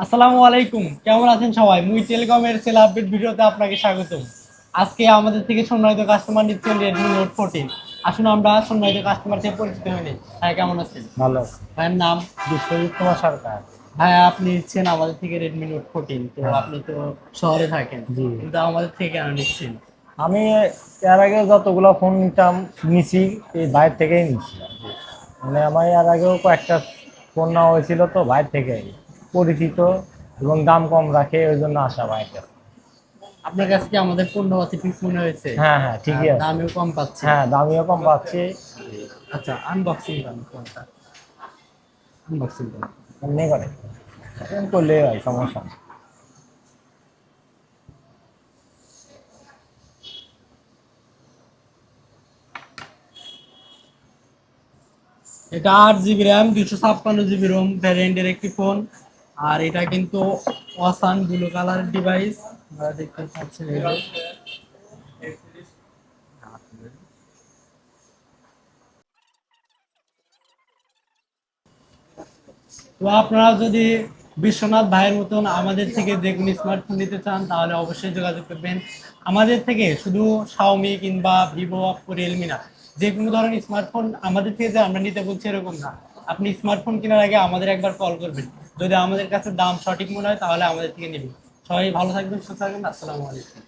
আসসালামু আলাইকুম, কেমন আছেন সবাই? মুই টেলিকমের সেল আপডেট ভিডিওতে আপনাকে স্বাগতম। আজকে আমাদের থেকে সম্মানিত কাস্টমার নিচ্ছেন রেডমি নোট 14। আসুন আমরা সম্মানিত কাস্টমার থেকে পরিচিত হয়ে নিই। হ্যাঁ, কেমন আছেন? ভালো আছি। ভাইয়ের নাম? বিশ্বজিৎ কুমার সরকার। ভাইয়া, আপনি নিচ্ছেন আমাদের থেকে রেডমি নোট 14, তো হ্যাঁ, আপনি তো শহরে থাকেন, জি। কিন্তু আমাদের থেকে কেন নিচ্ছেন? আমি এর আগে যতগুলো ফোন নিতাম নিছি, এই বাইরে থেকেই নিছি আর কি। মানে আমার এর আগেও কয়েকটা ফোন নেওয়া হয়েছিল, তো বাইরে থেকেই পরিচিত এবং দাম কম রাখে, ওই জন্য আসা বাইরের কাছে। আপনার কাছে কি আমাদের পণ্যপাতি ঠিক মনে হয়েছে? হ্যাঁ হ্যাঁ, আর ঠিকই আছে। দামেও কম পাচ্ছেন? হ্যাঁ, দামিও কম পাচ্ছি। আচ্ছা, আনবক্সিং করেন ফোনটা, আনবক্সিং করেন। এমনি করে এরকম করলে হয়, সমস্যা নেই। এটা 8 জিবি র্যাম, 256 জিবি রোম ভ্যারিয়েন্টের একটি ফোন। আর এটা কিন্তু অসান ব্লু কালার ডিভাইস, আপনারা দেখতে পাচ্ছেন। এই যে, তো আপনারা যদি বিশ্বনাথ ভাইয়ের মতন আমাদের থেকে যে কোনো স্মার্টফোন নিতে চান, তাহলে অবশ্যই যোগাযোগ করবেন। আমাদের থেকে শুধু শাওমি কিংবা ভিভো, অপো, রিয়েলমি না, যে কোনো ধরনের স্মার্টফোন আমাদের থেকে যে আমরা নিতে বলছি এরকম না। আপনি স্মার্টফোন কেনার আগে আমাদের একবার কল করবেন। যদি আমাদের কাছে দাম সঠিক মনে হয়, তাহলে আমাদের থেকে নেবেন। সবাই ভালো থাকবেন, সুস্থ থাকবেন। আসসালামু আলাইকুম।